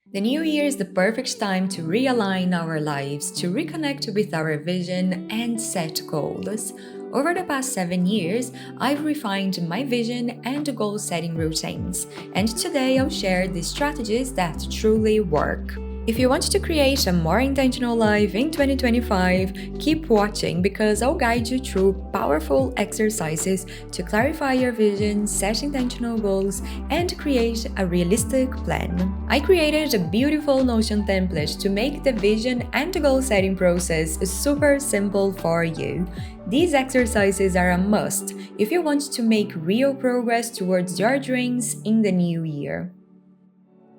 The new year is the perfect time to realign our lives, to reconnect with our vision and set goals. Over the past 7 years, I've refined my vision and goal setting routines, and today I'll share the strategies that truly work. If you want to create a more intentional life in 2025, keep watching because I'll guide you through powerful exercises to clarify your vision, set intentional goals, and create a realistic plan. I created a beautiful Notion template to make the vision and goal setting process super simple for you. These exercises are a must if you want to make real progress towards your dreams in the new year.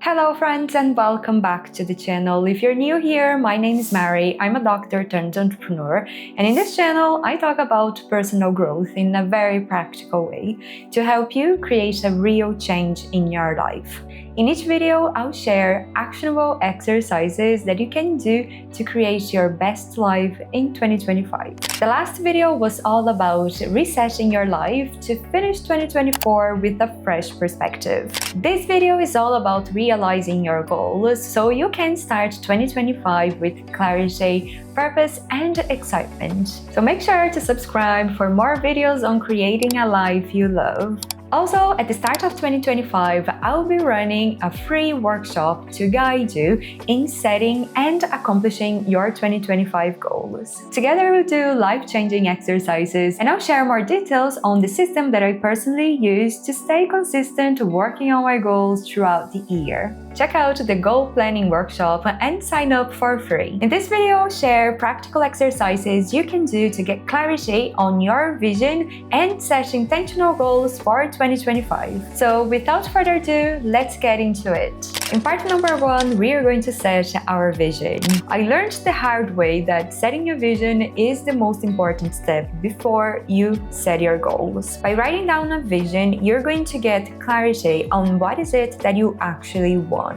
Hello friends and welcome back to the channel. If you're new here, my name is Mary. I'm a doctor turned entrepreneur, and in this channel I talk about personal growth in a very practical way to help you create a real change in your life. In each video, I'll share actionable exercises that you can do to create your best life in 2025. The last video was all about resetting your life to finish 2024 with a fresh perspective. This video is all about realizing your goals so you can start 2025 with clarity, purpose, and excitement. So make sure to subscribe for more videos on creating a life you love. Also, at the start of 2025, I'll be running a free workshop to guide you in setting and accomplishing your 2025 goals. Together, we'll do life-changing exercises, and I'll share more details on the system that I personally use to stay consistent working on my goals throughout the year. Check out the Goal Planning Workshop and sign up for free. In this video, I'll share practical exercises you can do to get clarity on your vision and set intentional goals for 2025. So without further ado, let's get into it. In part number 1, we are going to set our vision. I learned the hard way that setting your vision is the most important step before you set your goals. By writing down a vision, you're going to get clarity on what is it that you actually want.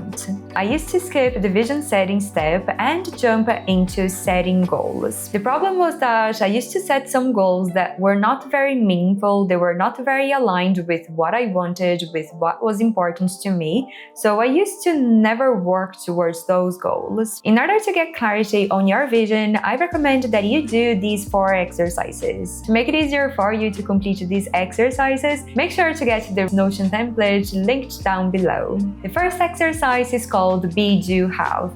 I used to skip the vision setting step and jump into setting goals. The problem was that I used to set some goals that were not very meaningful, they were not very aligned with what I wanted, with what was important to me, so I used to never work towards those goals. In order to get clarity on your vision, I recommend that you do these 4 exercises. To make it easier for you to complete these exercises, make sure to get the Notion template linked down below. The first exercise is called Be, Do, Have.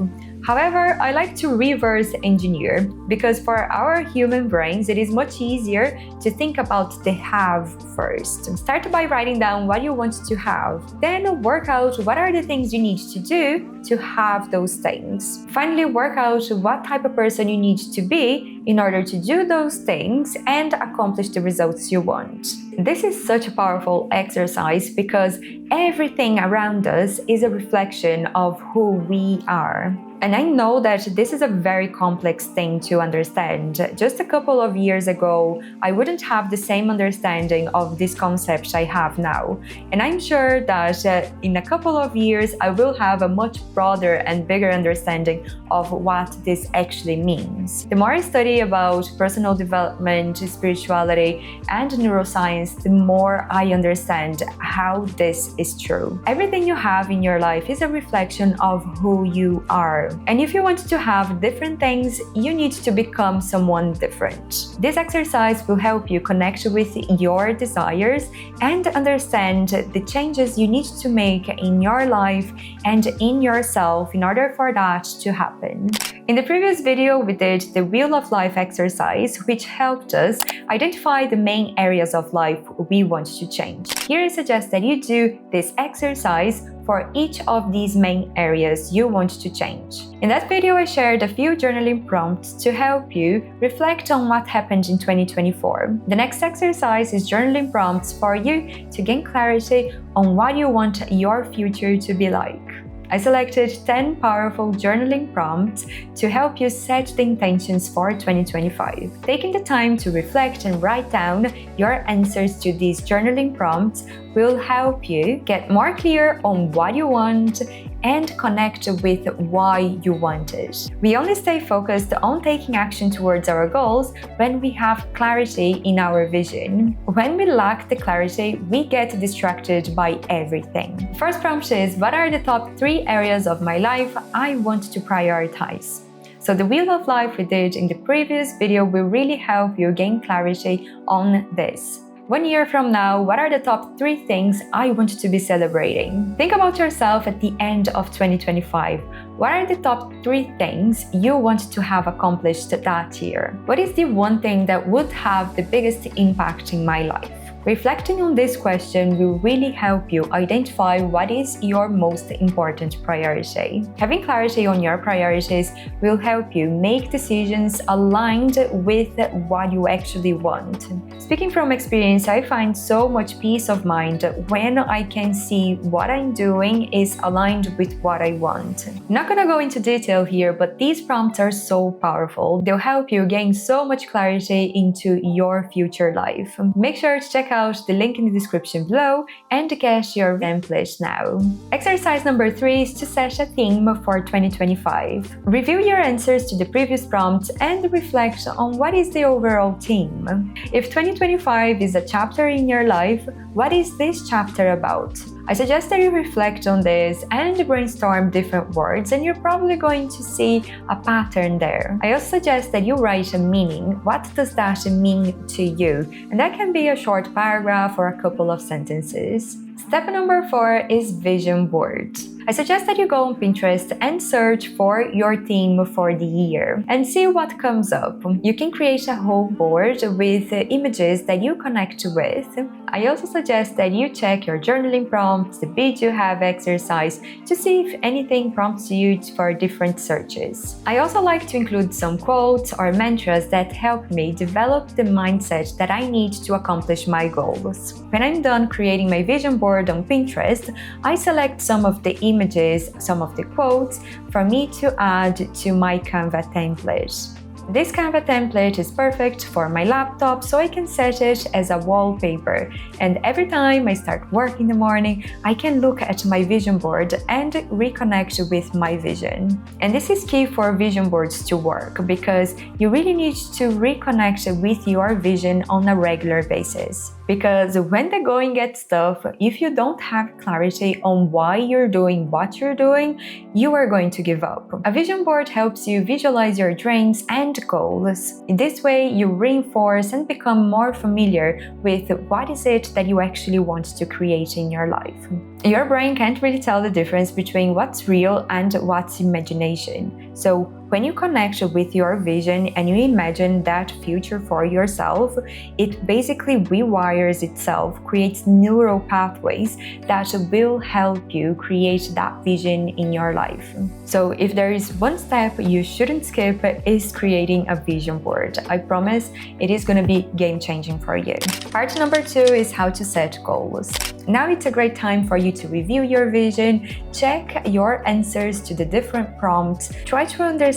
However, I like to reverse engineer because for our human brains, it is much easier to think about the have first. Start by writing down what you want to have, then work out what are the things you need to do to have those things. Finally, work out what type of person you need to be in order to do those things and accomplish the results you want. This is such a powerful exercise because everything around us is a reflection of who we are. And I know that this is a very complex thing to understand. Just a couple of years ago, I wouldn't have the same understanding of this concept I have now. And I'm sure that in a couple of years, I will have a much broader and bigger understanding of what this actually means. The more I study about personal development, spirituality, and neuroscience, the more I understand how this is true. Everything you have in your life is a reflection of who you are. And if you want to have different things, you need to become someone different. This exercise will help you connect with your desires and understand the changes you need to make in your life and in yourself in order for that to happen. In the previous video, we did the Wheel of Life exercise, which helped us identify the main areas of life we want to change. Here I suggest that you do this exercise for each of these main areas you want to change. In that video, I shared a few journaling prompts to help you reflect on what happened in 2024. The next exercise is journaling prompts for you to gain clarity on what you want your future to be like. I selected 10 powerful journaling prompts to help you set the intentions for 2025. Taking the time to reflect and write down your answers to these journaling prompts will help you get more clear on what you want and connect with why you want it. We only stay focused on taking action towards our goals when we have clarity in our vision. When we lack the clarity, we get distracted by everything. First prompt is, what are the top 3 areas of my life I want to prioritize? So the Wheel of Life we did in the previous video will really help you gain clarity on this. 1 year from now, what are the top 3 things I want to be celebrating? Think about yourself at the end of 2025. What are the top 3 things you want to have accomplished that year? What is the one thing that would have the biggest impact in my life? Reflecting on this question will really help you identify what is your most important priority. Having clarity on your priorities will help you make decisions aligned with what you actually want. Speaking from experience, I find so much peace of mind when I can see what I'm doing is aligned with what I want. Not gonna go into detail here, but these prompts are so powerful. They'll help you gain so much clarity into your future life. Make sure to check out the link in the description below and get your template now. Exercise number 3 is to set a theme for 2025. Review your answers to the previous prompt and reflect on what is the overall theme. If 2025 is a chapter in your life, what is this chapter about? I suggest that you reflect on this and brainstorm different words, and you're probably going to see a pattern there. I also suggest that you write a meaning. What does that mean to you? And that can be a short paragraph or a couple of sentences. Step number 4 is vision board. I suggest that you go on Pinterest and search for your theme for the year and see what comes up. You can create a whole board with images that you connect with. I also suggest that you check your journaling prompts, the Bid You Have exercise, to see if anything prompts you for different searches. I also like to include some quotes or mantras that help me develop the mindset that I need to accomplish my goals. When I'm done creating my vision board on Pinterest, I select some of the images, some of the quotes for me to add to my Canva template. This Canva template is perfect for my laptop, so I can set it as a wallpaper, and every time I start work in the morning, I can look at my vision board and reconnect with my vision. And this is key for vision boards to work, because you really need to reconnect with your vision on a regular basis. Because when the going gets tough, if you don't have clarity on why you're doing what you're doing, you are going to give up. A vision board helps you visualize your dreams and goals. In this way, you reinforce and become more familiar with what is it that you actually want to create in your life. Your brain can't really tell the difference between what's real and what's imagination. So when you connect with your vision and you imagine that future for yourself, it basically rewires itself, creates neural pathways that will help you create that vision in your life. So if there is one step you shouldn't skip, is creating a vision board. I promise it is going to be game-changing for you. Part number 2 is how to set goals. Now it's a great time for you to review your vision, check your answers to the different prompts, try to understand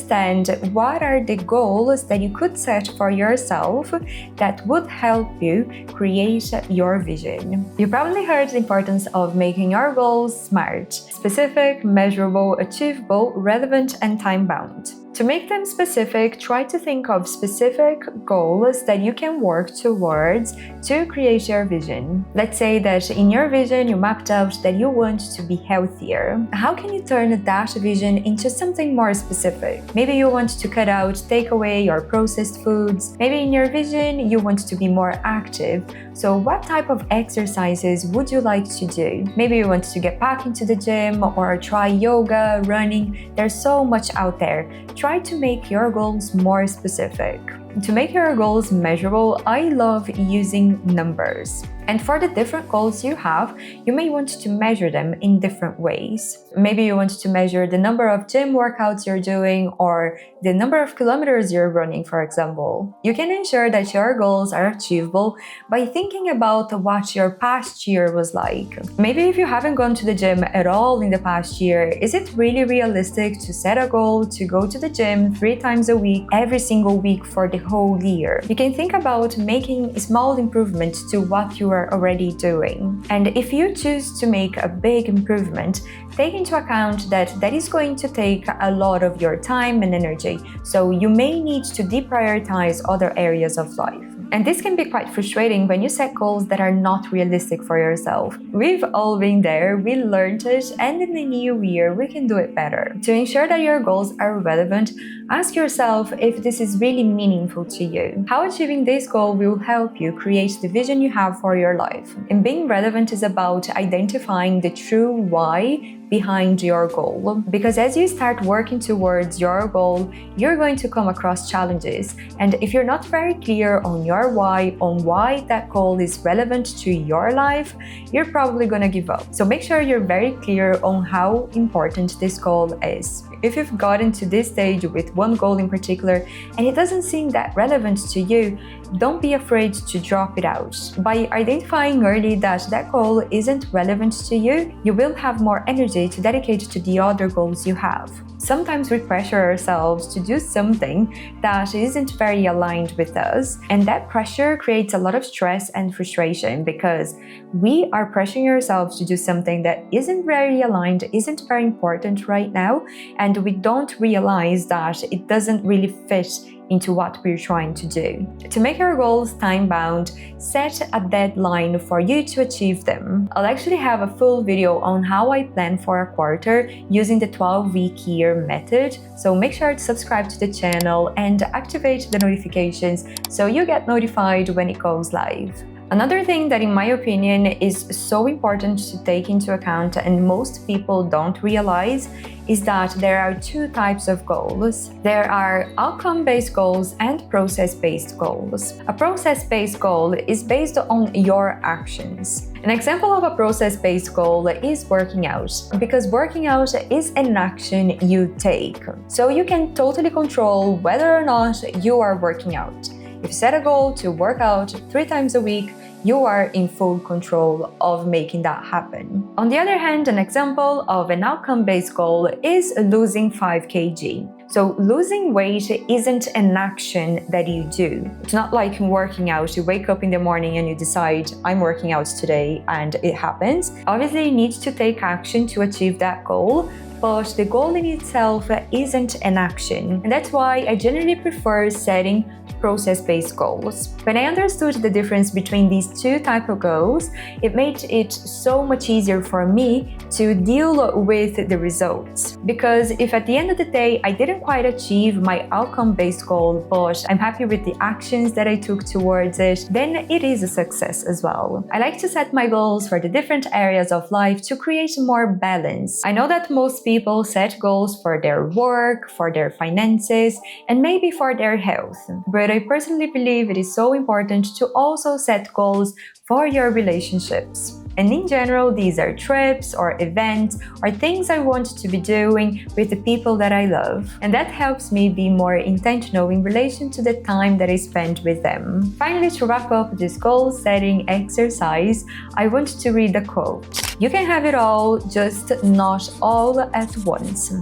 what are the goals that you could set for yourself that would help you create your vision. You probably heard the importance of making your goals SMART: specific, measurable, achievable, relevant, and time-bound. To make them specific, try to think of specific goals that you can work towards to create your vision. Let's say that in your vision you mapped out that you want to be healthier. How can you turn that vision into something more specific? Maybe you want to cut out takeaway or processed foods. Maybe in your vision you want to be more active. So what type of exercises would you like to do? Maybe you want to get back into the gym or try yoga, running. There's so much out there. Try to make your goals more specific. To make your goals measurable, I love using numbers. And for the different goals you have, you may want to measure them in different ways. Maybe you want to measure the number of gym workouts you're doing or the number of kilometers you're running, for example. You can ensure that your goals are achievable by thinking about what your past year was like. Maybe if you haven't gone to the gym at all in the past year, is it really realistic to set a goal to go to the gym 3 times a week, every single week for the whole year? You can think about making small improvements to what you are already doing. And if you choose to make a big improvement, take into account that that is going to take a lot of your time and energy, so you may need to deprioritize other areas of life. And this can be quite frustrating when you set goals that are not realistic for yourself. We've all been there, we learned it, and in the new year we can do it better. To ensure that your goals are relevant, ask yourself if this is really meaningful to you. How achieving this goal will help you create the vision you have for your life. And being relevant is about identifying the true why behind your goal. Because as you start working towards your goal, you're going to come across challenges. And if you're not very clear on your why, on why that goal is relevant to your life, you're probably gonna give up. So make sure you're very clear on how important this goal is. If you've gotten to this stage with one goal in particular and it doesn't seem that relevant to you, don't be afraid to drop it out. By identifying early that that goal isn't relevant to you, you will have more energy to dedicate to the other goals you have. Sometimes we pressure ourselves to do something that isn't very aligned with us, and that pressure creates a lot of stress and frustration because we are pressuring ourselves to do something that isn't very aligned, isn't very important right now, and we don't realize that it doesn't really fit into what we're trying to do. To make your goals time-bound, set a deadline for you to achieve them. I'll actually have a full video on how I plan for a quarter using the 12-week year method, so make sure to subscribe to the channel and activate the notifications so you get notified when it goes live. Another thing that in my opinion is so important to take into account and most people don't realize is that there are two types of goals. There are outcome-based goals and process-based goals. A process-based goal is based on your actions. An example of a process-based goal is working out, because working out is an action you take. So you can totally control whether or not you are working out. If you set a goal to work out 3 times a week, you are in full control of making that happen. On the other hand, an example of an outcome-based goal is losing 5 kg. So losing weight isn't an action that you do. It's not like working out. You wake up in the morning and you decide, I'm working out today, and it happens. Obviously, you need to take action to achieve that goal, but the goal in itself isn't an action. And that's why I generally prefer setting process-based goals. When I understood the difference between these two types of goals, it made it so much easier for me to deal with the results. Because if at the end of the day I didn't quite achieve my outcome-based goal, but I'm happy with the actions that I took towards it, then it is a success as well. I like to set my goals for the different areas of life to create more balance. I know that most people set goals for their work, for their finances, and maybe for their health. But I personally believe it is so important to also set goals for your relationships. And in general, these are trips or events or things I want to be doing with the people that I love. And that helps me be more intentional in relation to the time that I spend with them. Finally, to wrap up this goal-setting exercise, I want to read a quote. You can have it all, just not all at once.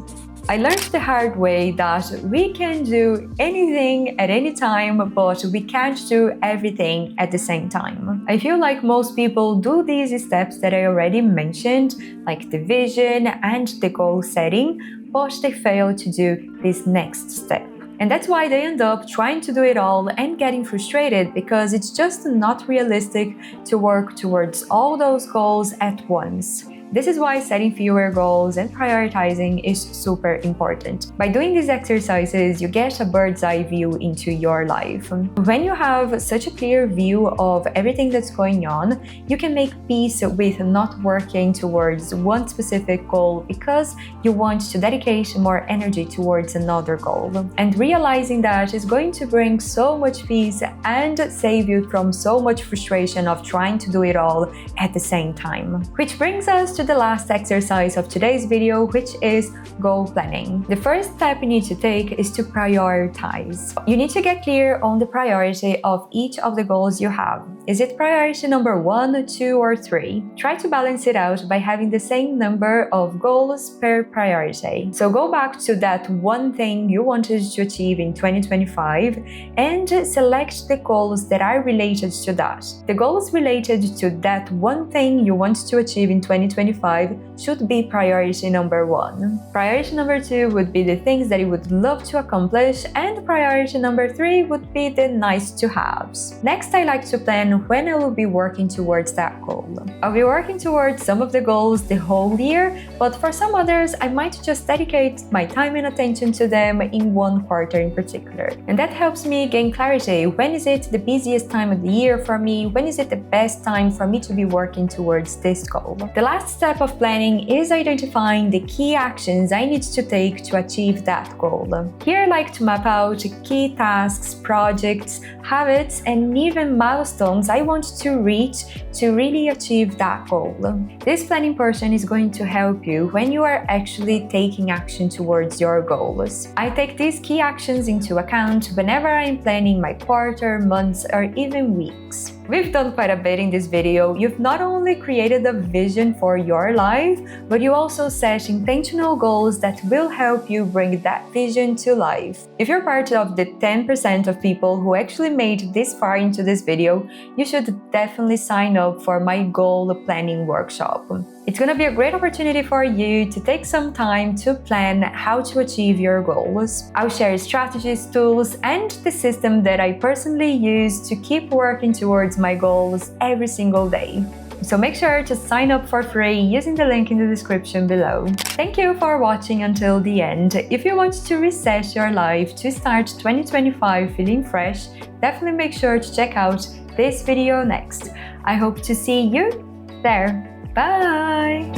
I learned the hard way that we can do anything at any time, but we can't do everything at the same time. I feel like most people do these steps that I already mentioned, like the vision and the goal setting, but they fail to do this next step. And that's why they end up trying to do it all and getting frustrated, because it's just not realistic to work towards all those goals at once. This is why setting fewer goals and prioritizing is super important. By doing these exercises, you get a bird's eye view into your life. When you have such a clear view of everything that's going on, you can make peace with not working towards one specific goal because you want to dedicate more energy towards another goal. And realizing that is going to bring so much peace and save you from so much frustration of trying to do it all at the same time. Which brings us to the last exercise of today's video, which is goal planning. The first step you need to take is to prioritize. You need to get clear on the priority of each of the goals you have. Is it priority number 1, 2, or 3? Try to balance it out by having the same number of goals per priority. So go back to that one thing you wanted to achieve in 2025 and select the goals that are related to that. The goals related to that one thing you want to achieve in 2025 should be priority number 1. Priority number 2 would be the things that you would love to accomplish, and priority number 3 would be the nice to haves. Next, I like to plan when I will be working towards that goal. I'll be working towards some of the goals the whole year, but for some others, I might just dedicate my time and attention to them in one quarter in particular. And that helps me gain clarity. When is it the busiest time of the year for me? When is it the best time for me to be working towards this goal? The last step of planning is identifying the key actions I need to take to achieve that goal. Here I like to map out key tasks, projects, habits, and even milestones I want to reach to really achieve that goal. This planning portion is going to help you when you are actually taking action towards your goals. I take these key actions into account whenever I'm planning my quarter, months, or even weeks. We've done quite a bit in this video. You've not only created a vision for your life, but you also set intentional goals that will help you bring that vision to life. If you're part of the 10% of people who actually made this far into this video, you should definitely sign up for my goal planning workshop. It's going to be a great opportunity for you to take some time to plan how to achieve your goals. I'll share strategies, tools, and the system that I personally use to keep working towards my goals every single day. So make sure to sign up for free using the link in the description below. Thank you for watching until the end. If you want to reset your life to start 2025 feeling fresh, definitely make sure to check out this video next. I hope to see you there. Bye!